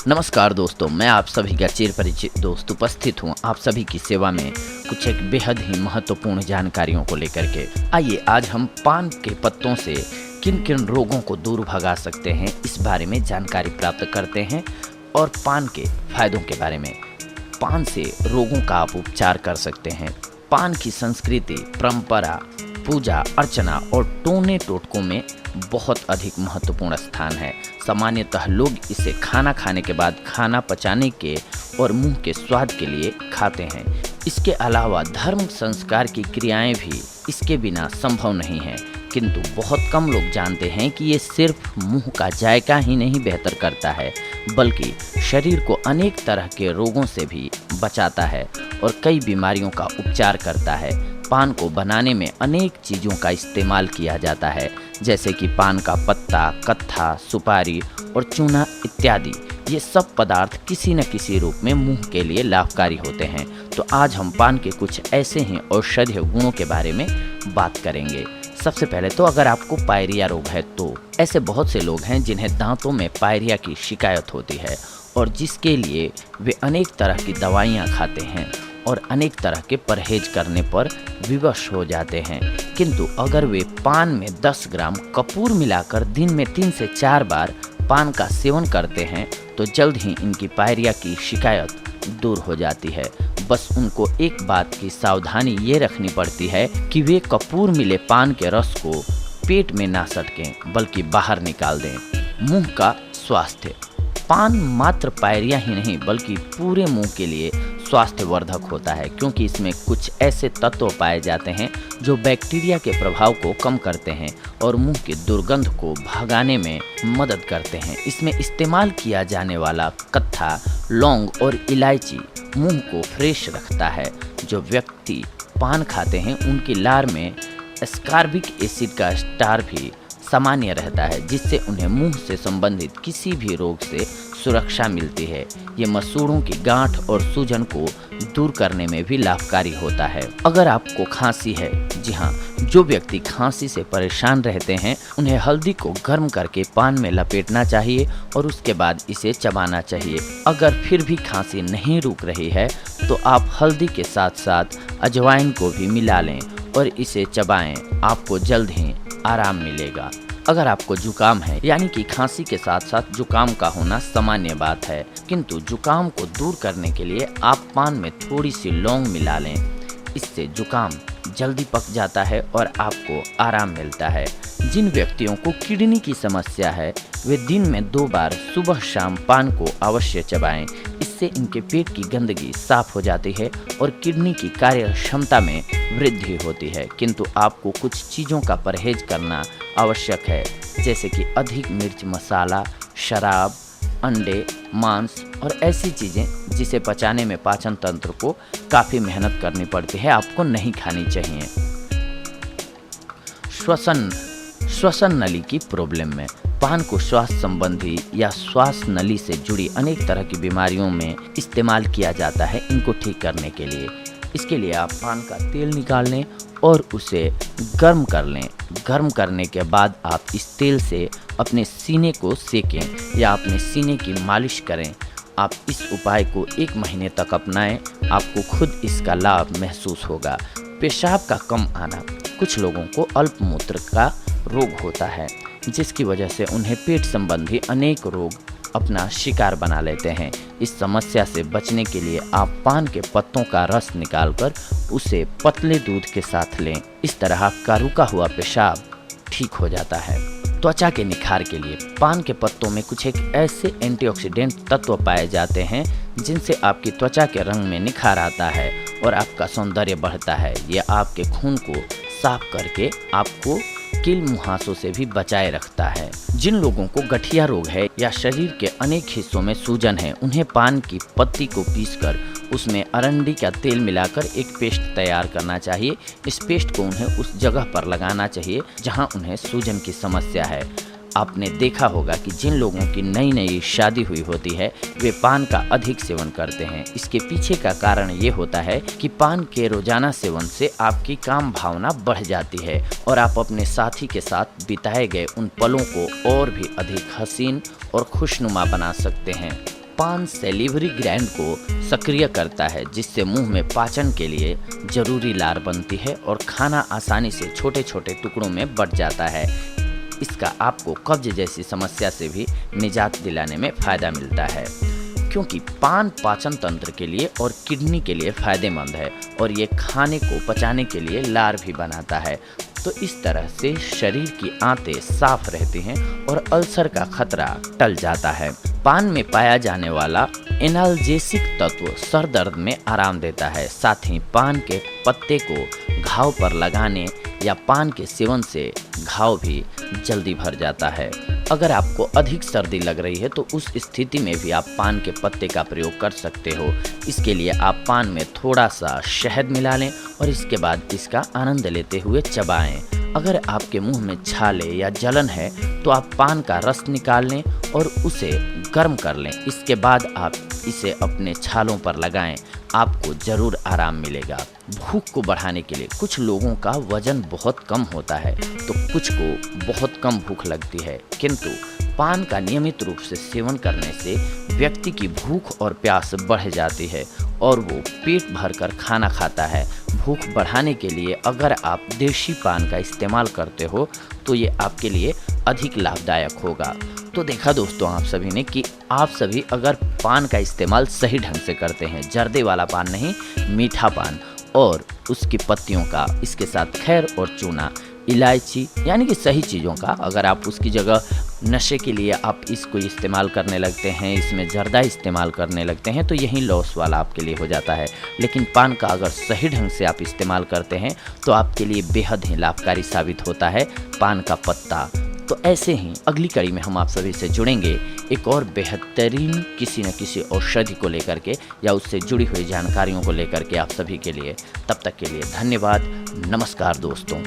नमस्कार दोस्तों, मैं आप सभी का चिर परिचित दोस्त उपस्थित हूँ आप सभी की सेवा में कुछ एक बेहद ही महत्वपूर्ण जानकारियों को लेकर के। आइए आज हम पान के पत्तों से किन किन रोगों को दूर भगा सकते हैं इस बारे में जानकारी प्राप्त करते हैं और पान के फायदों के बारे में। पान से रोगों का आप उपचार कर सकते हैं। पान की संस्कृति, परंपरा, पूजा अर्चना और टोने टोटकों में बहुत अधिक महत्वपूर्ण स्थान है। सामान्यतः लोग इसे खाना खाने के बाद खाना पचाने के और मुंह के स्वाद के लिए खाते हैं। इसके अलावा धर्म संस्कार की क्रियाएं भी इसके बिना संभव नहीं है, किंतु बहुत कम लोग जानते हैं कि ये सिर्फ मुंह का जायका ही नहीं बेहतर करता है, बल्कि शरीर को अनेक तरह के रोगों से भी बचाता है और कई बीमारियों का उपचार करता है। पान को बनाने में अनेक चीज़ों का इस्तेमाल किया जाता है, जैसे कि पान का पत्ता, कत्था, सुपारी और चूना इत्यादि। ये सब पदार्थ किसी न किसी रूप में मुंह के लिए लाभकारी होते हैं। तो आज हम पान के कुछ ऐसे ही औषधीय गुणों के बारे में बात करेंगे। सबसे पहले तो अगर आपको पायरिया रोग है तो ऐसे बहुत से लोग हैं जिन्हें दांतों में पायरिया की शिकायत होती है और जिसके लिए वे अनेक तरह की दवाइयाँ खाते हैं और अनेक तरह के परहेज करने पर विवश हो जाते हैं। किंतु अगर वे पान में 10 ग्राम कपूर मिलाकर दिन में 3 से 4 बार पान का सेवन करते हैं तो जल्द ही इनकी पायरिया की शिकायत दूर हो जाती है। बस उनको एक बात की सावधानी ये रखनी पड़ती है कि वे कपूर मिले पान के रस को पेट में ना सटकें बल्कि बाहर निकाल दें। मुंह का स्वास्थ्य। पान मात्र पायरिया ही नहीं बल्कि पूरे मुंह के लिए स्वास्थ्यवर्धक होता है, क्योंकि इसमें कुछ ऐसे तत्व पाए जाते हैं जो बैक्टीरिया के प्रभाव को कम करते हैं और मुंह की दुर्गंध को भगाने में मदद करते हैं। इसमें इस्तेमाल किया जाने वाला कत्था, लौंग और इलायची मुंह को फ्रेश रखता है। जो व्यक्ति पान खाते हैं उनकी लार में एस्कॉर्बिक एसिड का स्तर भी सामान्य रहता है, जिससे उन्हें मुंह से संबंधित किसी भी रोग से सुरक्षा मिलती है। ये मसूड़ों की गांठ और सूजन को दूर करने में भी लाभकारी होता है। अगर आपको खांसी है, जी हाँ, जो व्यक्ति खांसी से परेशान रहते हैं उन्हें हल्दी को गर्म करके पान में लपेटना चाहिए और उसके बाद इसे चबाना चाहिए। अगर फिर भी खांसी नहीं रुक रही है तो आप हल्दी के साथ साथ अजवाइन को भी मिला लें और इसे चबाएं। आपको जल्द ही आराम मिलेगा। अगर आपको जुकाम है, यानी कि खांसी के साथ साथ जुकाम का होना सामान्य बात है, किंतु जुकाम को दूर करने के लिए आप पान में थोड़ी सी लौंग मिला लें। इससे जुकाम जल्दी पक जाता है और आपको आराम मिलता है। जिन व्यक्तियों को किडनी की समस्या है वे दिन में 2 बार सुबह शाम पान को अवश्य चबाएं। इससे इनके पेट की गंदगी साफ हो जाती है और किडनी की कार्य क्षमता में वृद्धि होती है। किंतु आपको कुछ चीज़ों का परहेज करना आवश्यक है, जैसे कि अधिक मिर्च मसाला, शराब, अंडे, मांस और ऐसी चीज़ें जिसे पचाने में पाचन तंत्र को काफ़ी मेहनत करनी पड़ती है, आपको नहीं खानी चाहिए। श्वसन नली की प्रॉब्लम में पान को श्वास संबंधी या श्वास नली से जुड़ी अनेक तरह की बीमारियों में इस्तेमाल किया जाता है। इनको ठीक करने के लिए इसके लिए आप पान का तेल निकाल लें और उसे गर्म कर लें। गर्म करने के बाद आप इस तेल से अपने सीने को सेकें या अपने सीने की मालिश करें। आप इस उपाय को 1 महीने तक अपनाएं, आपको खुद इसका लाभ महसूस होगा। पेशाब का कम आना। कुछ लोगों को अल्पमूत्र का रोग होता है, जिसकी वजह से उन्हें पेट संबंधी अनेक रोग अपना शिकार बना लेते हैं। इस समस्या से बचने के लिए आप पान के पत्तों का रस निकालकर उसे पतले दूध के साथ लें। इस तरह आपका रुका हुआ पेशाब ठीक हो जाता है। त्वचा के निखार के लिए पान के पत्तों में कुछ एक ऐसे एंटीऑक्सीडेंट तत्व पाए जाते हैं जिनसे आपकी त्वचा के रंग में निखार आता है और आपका सौंदर्य बढ़ता है। यह आपके खून को साफ करके आपको कील मुहासों से भी बचाए रखता है। जिन लोगों को गठिया रोग है या शरीर के अनेक हिस्सों में सूजन है, उन्हें पान की पत्ती को पीसकर उसमें अरंडी का तेल मिलाकर एक पेस्ट तैयार करना चाहिए। इस पेस्ट को उन्हें उस जगह पर लगाना चाहिए जहां उन्हें सूजन की समस्या है। आपने देखा होगा कि जिन लोगों की नई नई शादी हुई होती है वे पान का अधिक सेवन करते हैं। इसके पीछे का कारण ये होता है कि पान के रोजाना सेवन से आपकी काम भावना बढ़ जाती है और आप अपने साथी के साथ बिताए गए उन पलों को और भी अधिक हसीन और खुशनुमा बना सकते हैं। पान सैलिवरी ग्लैंड को सक्रिय करता है, जिससे मुंह में पाचन के लिए जरूरी लार बनती है और खाना आसानी से छोटे छोटे टुकड़ों में बंट जाता है। इसका आपको कब्ज जैसी समस्या से भी निजात दिलाने में फ़ायदा मिलता है, क्योंकि पान पाचन तंत्र के लिए और किडनी के लिए फ़ायदेमंद है और ये खाने को पचाने के लिए लार भी बनाता है। तो इस तरह से शरीर की आंतें साफ रहती हैं और अल्सर का खतरा टल जाता है। पान में पाया जाने वाला एनाल्जेसिक तत्व सर दर्द में आराम देता है। साथ ही पान के पत्ते को घाव पर लगाने या पान के सेवन से घाव भी जल्दी भर जाता है। अगर आपको अधिक सर्दी लग रही है तो उस स्थिति में भी आप पान के पत्ते का प्रयोग कर सकते हो। इसके लिए आप पान में थोड़ा सा शहद मिला लें और इसके बाद इसका आनंद लेते हुए चबाएं। अगर आपके मुंह में छाले या जलन है तो आप पान का रस निकाल लें और उसे गर्म कर लें। इसके बाद आप इसे अपने छालों पर लगाएं, आपको ज़रूर आराम मिलेगा। भूख को बढ़ाने के लिए कुछ लोगों का वजन बहुत कम होता है तो कुछ को बहुत कम भूख लगती है, किंतु पान का नियमित रूप से सेवन करने से व्यक्ति की भूख और प्यास बढ़ जाती है और वो पेट भरकर खाना खाता है। भूख बढ़ाने के लिए अगर आप देशी पान का इस्तेमाल करते हो तो ये आपके लिए अधिक लाभदायक होगा। तो देखा दोस्तों आप सभी ने कि आप सभी अगर पान का इस्तेमाल सही ढंग से करते हैं, जर्दे वाला पान नहीं, मीठा पान और उसकी पत्तियों का, इसके साथ खैर और चूना, इलायची, यानी कि सही चीज़ों का, अगर आप उसकी जगह नशे के लिए आप इसको इस्तेमाल करने लगते हैं, इसमें जर्दा इस्तेमाल करने लगते हैं, तो यही लॉस वाला आपके लिए हो जाता है। लेकिन पान का अगर सही ढंग से आप इस्तेमाल करते हैं तो आपके लिए बेहद ही लाभकारी साबित होता है पान का पत्ता। तो ऐसे ही अगली कड़ी में हम आप सभी से जुड़ेंगे एक और बेहतरीन किसी न किसी औषधि को लेकर के या उससे जुड़ी हुई जानकारियों को लेकर के आप सभी के लिए। तब तक के लिए धन्यवाद। नमस्कार दोस्तों।